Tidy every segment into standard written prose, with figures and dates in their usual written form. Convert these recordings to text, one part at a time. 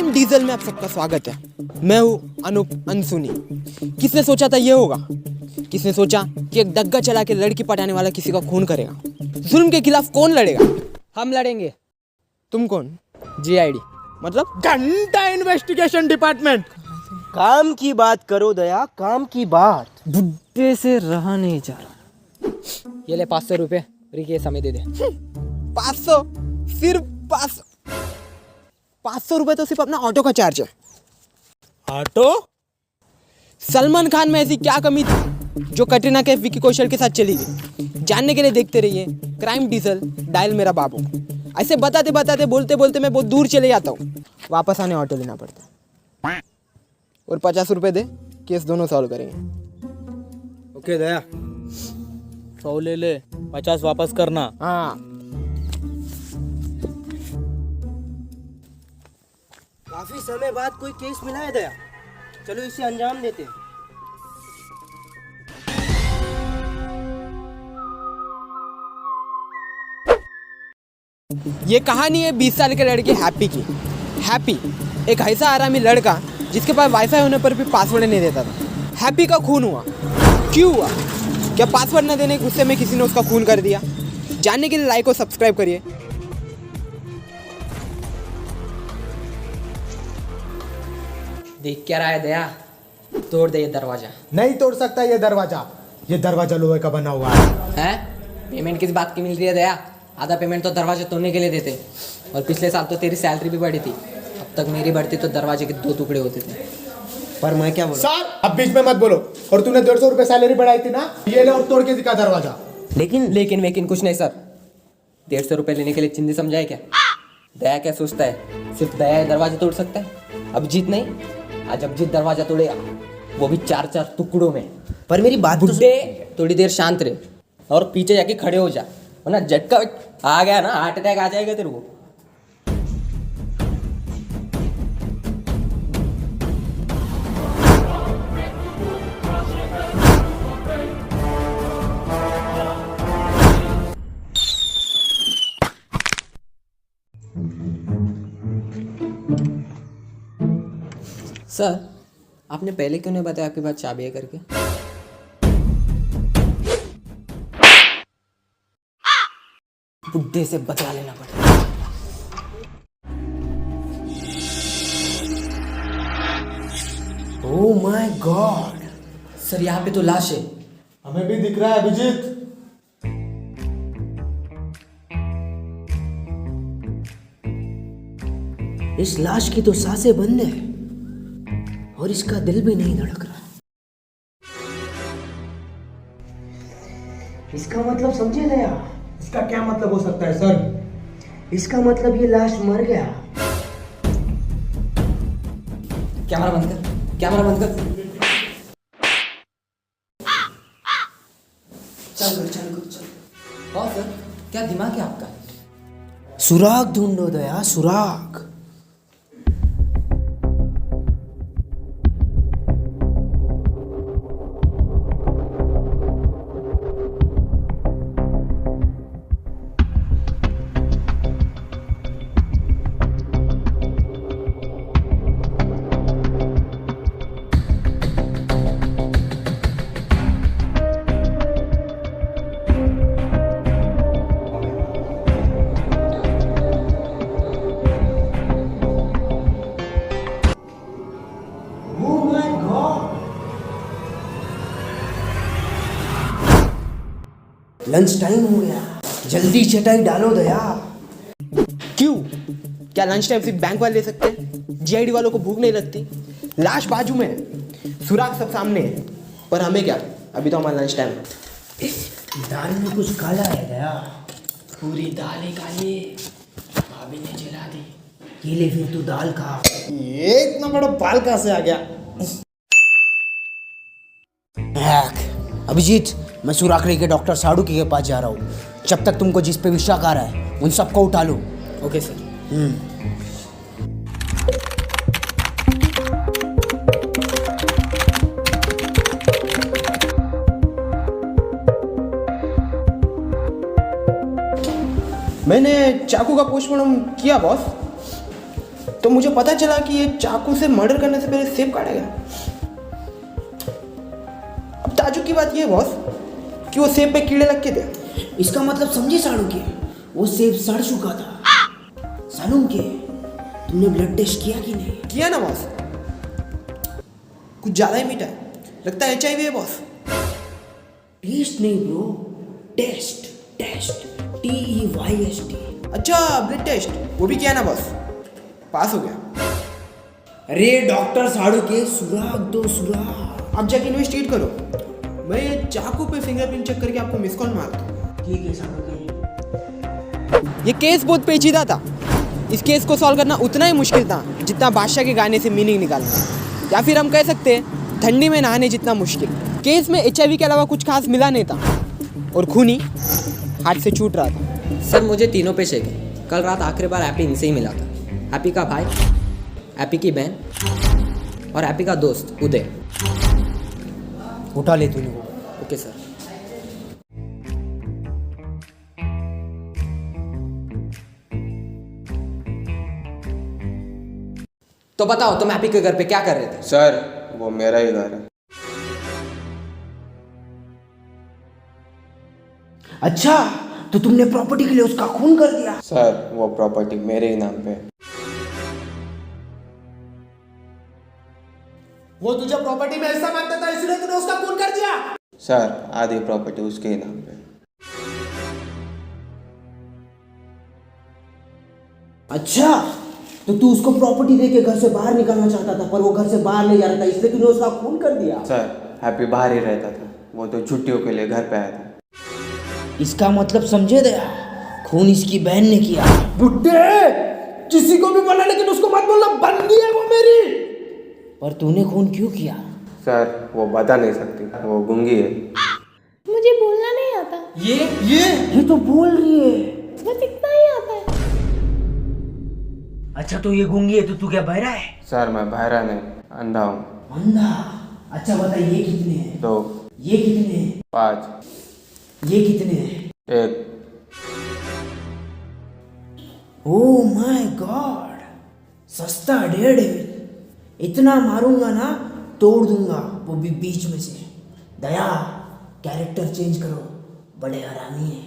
Crime diesel में आप सबका स्वागत है। मैं हूँ अनूप अनसुनी। किसने सोचा था ये होगा? किसने सोचा कि एक डग्गा चला के लड़की पटाने वाला किसी का खून करेगा? जुल्म के खिलाफ कौन लड़ेगा? हम लड़ेंगे। तुम कौन? जीआईडी मतलब घंटा इन्वेस्टिगेशन डिपार्टमेंट। काम की बात करो दया, काम की बात। बुड्ढे से रहा नहीं जा रहा। ये ले 500 रुपये, रिकेश हमें दे दे। 500? सिर्फ 500 रुपए तो सिर्फ अपना ऑटो का चार्ज है। ऑटो? सलमान खान में ऐसी क्या कमी थी जो कटरीना कैफ विकी कौशल के साथ चली गई? जानने के लिए देखते रहिए क्राइम डीजल डायल मेरा बाबू। ऐसे बताते बताते बोलते बोलते मैं बहुत दूर चले जाता हूँ। वापस आने ऑटो लेना पड़ता है और 50 रुपए दे, केस दोनों सॉल्व करेंगे। ओके दया, 100 ले ले, 50 वापस करना। हाँ, काफी समय बाद कोई केस मिला है दया, चलो इसे अंजाम देते हैं। ये कहानी है 20 साल के लड़के हैप्पी की। हैप्पी एक ऐसा आरामी लड़का जिसके पास वाईफाई होने पर भी पासवर्ड नहीं देता था। हैप्पी का खून हुआ। क्यों हुआ? क्या पासवर्ड न देने के गुस्से में किसी ने उसका खून कर दिया? जानने के लिए लाइक और सब्सक्राइब करिए। देख क्या रहा है दया? तोड़ दे ये दरवाजा। नहीं तोड़ सकता ये दरवाजा लोहे का बना हुआ है। हैं? पेमेंट किस बात की मिल रही है दया? आधा पेमेंट तो दरवाजा तोड़ने के लिए देते, और पिछले साल तो तेरी सैलरी भी बढ़ी थी। अब तक मेरी बढ़ती तो दरवाजे के 2 टुकड़े होते थे। पर मैं क्या बोलूं? सर अब बीच में मत बोलो। और तूने 150 रुपए सैलरी बढ़ाई थी ना, ये ले और तोड़ के दिखा दरवाजा। लेकिन कुछ नहीं सर। 150 रुपये लेने के लिए चिंदी समझाए क्या? दया क्या सोचता है सिर्फ दया दरवाजा तोड़ सकता है? अभिजीत नहीं, आज अभिजीत दरवाजा तोड़ेगा, वो भी 4-4 टुकड़ों में। पर मेरी बात तो बुड्ढे थोड़ी देर शांत रहे और पीछे जाके खड़े हो जा, वरना झटका आ गया ना, हार्ट अटैक आ जाएगा तेरे को। सर, आपने पहले क्यों नहीं बताया आपके पास चाबी है करके? बुड्ढे से बदला लेना पड़ेगा। ओह माय गॉड, सर यहाँ पे तो लाश है। हमें भी दिख रहा है अभिजीत। इस लाश की तो सांसें बंद है और इसका दिल भी नहीं धड़क रहा। इसका मतलब समझे दया? इसका क्या मतलब हो सकता है सर? इसका मतलब ये लाश मर गया। कैमरा बंद कर, कैमरा बंद कर। चल। और सर, क्या दिमाग है आपका? सुराग ढूंढो दया, सुराग। लंच टाइम हो गया, जल्दी चटाई डालो दया। क्यों? क्या लंच टाइम सिर्फ बैंक वाले ले सकते हैं? जीआईडी वालों को भूख नहीं लगती? लाश बाजू में है, सुराग सब सामने है, पर हमें क्या? अभी तो हमारा लंच टाइम है। दाल में कुछ काला है दया। पूरी दाल ही काली है, भाभी ने जला दी। ये ले फिर तू दाल खा। ये इतना बड़ा बाल कहाँ से आ गया? अभिजीत, मैं सुराखड़ी के डॉक्टर साड़ू के पास जा रहा हूँ। जब तक तुमको जिस पे विश्वास आ रहा है उन सबको उठा लो। Okay sir. मैंने चाकू का पोस्टमार्टम किया बॉस, तो मुझे पता चला कि ये चाकू से मर्डर करने से पहले सेब काटा गया। अब ताजुब की बात ये है बॉस कि वो सेब पे कीड़े लग के थे। इसका मतलब समझे साड़ू के, वो सेब सड़ चुका था। सालूम के, तुमने ब्लड टेस्ट किया कि नहीं? किया ना बॉस, कुछ ज़्यादा ही मीठा है, लगता है HIV है बॉस। टेस्ट नहीं ब्रो, टेस्ट, टेस्ट, TEYST। अच्छा ब्लड टेस्ट वो भी किया ना बॉस, पास हो गया। अरे डॉक्टर साड़ू के, सुराग दो सुराग। आप जाके इन्वेस्टिगेट करो, मैं ये चाकू पे फिंगरप्रिंट चेक करके आपको मिस कॉल मारता हूँ। ठीक है साड़ू के। ये केस बहुत पेचीदा था। इस केस को सॉल्व करना उतना ही मुश्किल था जितना बादशाह के गाने से मीनिंग निकालना, या फिर हम कह सकते हैं ठंडी में नहाने जितना मुश्किल। केस में HIV के अलावा कुछ खास मिला नहीं था और खूनी हाथ से छूट रहा था। सर मुझे तीनों पे शक है। कल रात आखिरी बार हैप्पी इनसे ही मिला था। हैप्पी का भाई, हैप्पी की बहन और हैप्पी का दोस्त उदय। उठा ले तूने वो। Okay sir. तो बताओ तुम हैप्पी के घर पे क्या कर रहे थे? सर वो मेरा ही घर है। अच्छा, तो तुमने प्रॉपर्टी के लिए उसका खून कर दिया? सर वो प्रॉपर्टी मेरे ही नाम पे है। वो तुझे प्रॉपर्टी में हिस्सा मांगता था इसलिए तूने उसका खून कर दिया। सर आधी प्रॉपर्टी उसके ही नाम पे है। अच्छा, तो तू उसको प्रॉपर्टी देके घर से बाहर निकालना चाहता था, पर वो घर से बाहर नहीं जा रहा था, इसलिए तूने उसका खून कर दिया? सर हैप्पी बाहर ही रहता था, वो तो छुट्टियों के लिए घर पे आया था। इसका मतलब समझे दया, खून इसकी बहन ने किया। बुड्ढे, किसी को भी बोला लेकिन उसको मत बोलना, बंदी है वो मेरी। पर तूने खून क्यों किया? सर वो बता नहीं सकती, वो गूंगी है। मुझे बोलना नहीं आता, ये तो बोल रही है। बस इतना ही आता है। अच्छा, तो ये गूंगी है तो तू क्या बहरा है? सर मैं बहरा नहीं, अंधा हूँ। अंधा? अच्छा बता, ये कितने हैं? 2, ये कितने हैं? 5, ये कितने हैं? 1। ओह माय गॉड, सस्ता डेढ़। इतना मारूंगा ना, तोड़ दूंगा, वो भी बीच में से। दया, कैरेक्टर चेंज करो, बड़े हरामी है।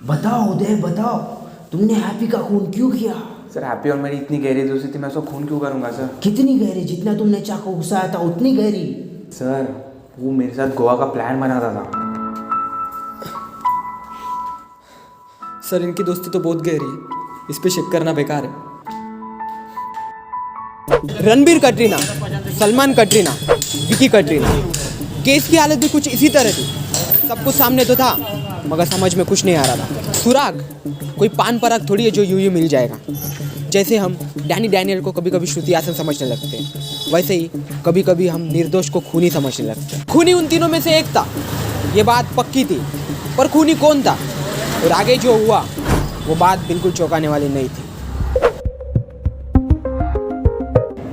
बताओ उदय, बताओ, तुमने हैप्पी का खून क्यों किया? सर हैप्पी और मेरी इतनी गहरी दोस्ती थी, मैं उसको खून क्यों करूँगा सर? कितनी गहरी? जितना तुमने चाकू घुसाया था उतनी गहरी? सर वो मेरे साथ गोवा का प्लान बनाता था। सर इनकी दोस्ती तो बहुत गहरी है, इस पे शक करना बेकार है। रणबीर कटरीना, सलमान कटरीना, विकी कटरीना, केस की हालत भी कुछ इसी तरह थी। सब कुछ सामने तो था मगर समझ में कुछ नहीं आ रहा था। सुराग कोई पान पराग थोड़ी है जो यूं मिल जाएगा। जैसे हम डैनी डैनियल को कभी कभी श्रुति हासन समझने लगते हैं, वैसे ही कभी कभी हम निर्दोष को खूनी समझने लगते हैं। खूनी उन तीनों में से एक था, ये बात पक्की थी, पर खूनी कौन था और आगे जो हुआ वो बात बिल्कुल चौंकाने वाली नहीं थी।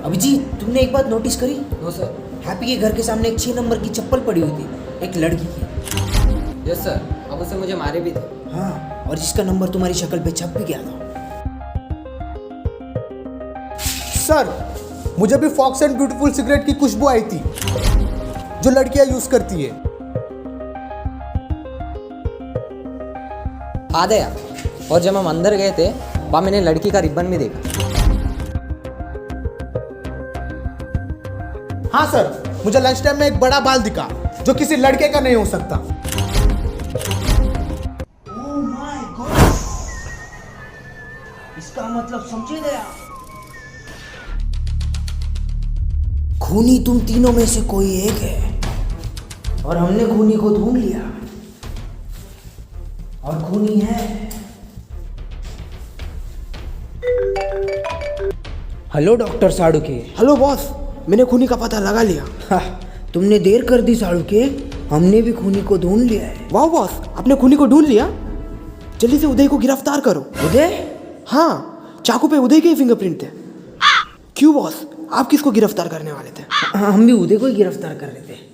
अभिजीत, तुमने एक बात नोटिस करी? No sir. हैप्पी के घर के सामने एक 6 नंबर की चप्पल पड़ी हुई थी, एक लड़की की। यस सर, अब उससे मुझे मारे भी थे। हाँ, और जिसका नंबर तुम्हारी शक्ल पे छप भी गया था। सर मुझे भी फॉक्स एंड ब्यूटीफुल सिगरेट की खुशबू आई थी जो लड़कियां यूज करती है। आ गया, और जब हम अंदर गए थे वहाँ मैंने लड़की का रिबन भी देखा। हाँ सर, मुझे लंच टाइम में एक बड़ा बाल दिखा जो किसी लड़के का नहीं हो सकता। ओह माय गॉड, इसका मतलब समझे गया, खूनी तुम तीनों में से कोई एक है, और हमने खूनी को ढूंढ लिया, और खूनी है। हेलो डॉक्टर साड़ू के। हेलो बॉस, मैंने खूनी का पता लगा लिया। तुमने देर कर दी साड़ू के, हमने भी खूनी को ढूंढ लिया है। वाह बॉस, आपने खूनी को ढूंढ लिया, जल्दी से उदय को गिरफ्तार करो। उदय? हाँ, चाकू पे उदय के ही फिंगरप्रिंट थे। क्यों बॉस, आप किसको गिरफ्तार करने वाले थे? हम भी उदय को ही गिरफ्तार कर रहे थे।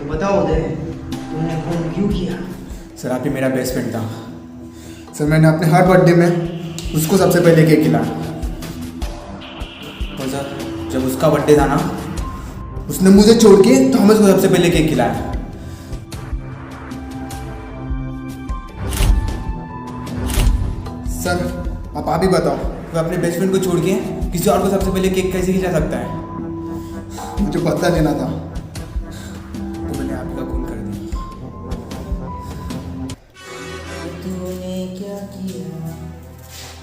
तो बताओ उदय, तुमने फोन क्यों किया? सर आप ही मेरा बेस्ट फ्रेंड था सर। मैंने अपने हर बर्थडे में उसको सबसे पहले केक खिलाया। और सर जब उसका बर्थडे था ना, उसने मुझे छोड़ के थॉमस को सबसे पहले केक खिलाया। सर आप ही बताओ, वो अपने बेस्ट फ्रेंड को छोड़ के किसी और को सबसे पहले केक कैसे खिला सकता है? मुझे पता लेना था तो मैंने आप ही का खून कर दिया। तूने क्या किया?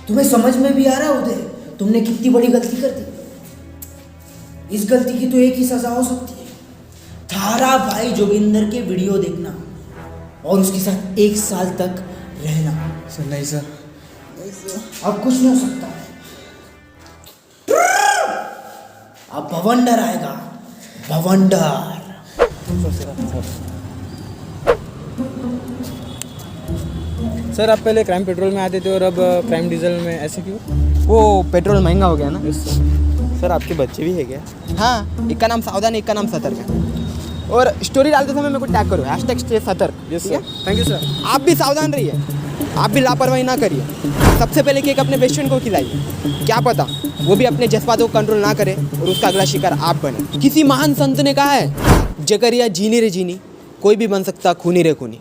तुम्हें समझ में भी आ रहा उदय, तुमने कितनी बड़ी गलती कर दी? इस गलती की तो एक ही सजा हो सकती है, थारा भाई जोगिंदर के वीडियो देखना और उसके साथ 1 साल तक रहना। सर नहीं सर, अब कुछ नहीं हो सकता। अब भवंडर आएगा, भवंडर। सर आप पहले क्राइम पेट्रोल में आते थे और अब क्राइम डीजल में, ऐसे क्यों? वो पेट्रोल महंगा हो गया ना। सर आपके बच्चे भी है क्या? हाँ, एक का नाम सावधान, एक का नाम सतर्क है। और स्टोरी डालते समय मेरे को टैग करो, #stay सतर्क। Yes sir, thank you sir. आप भी सावधान रहिए, आप भी लापरवाही ना करिए। सबसे पहले केक अपने बेस्ट फ्रेंड को खिलाइए, क्या पता वो भी अपने जज्बातों को कंट्रोल ना करे और उसका अगला शिकार आप बने। किसी महान संत ने कहा है, जकरिया जीनी रे जीनी, कोई भी बन सकता खूनी रे खूनी।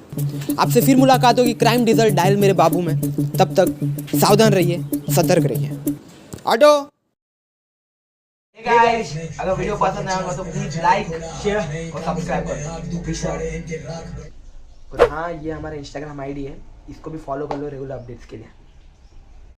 आपसे फिर मुलाकात होगी क्राइम डीजल डायल मेरे बाबू में। तब तक सावधान रहिए, सतर्क रहिए। ऑटो अगर वीडियो पसंद आया तो प्लीज लाइक, शेयर और सब्सक्राइब करो। और हाँ, ये हमारा इंस्टाग्राम आईडी है, इसको भी फॉलो कर लो रेगुलर अपडेट्स के लिए।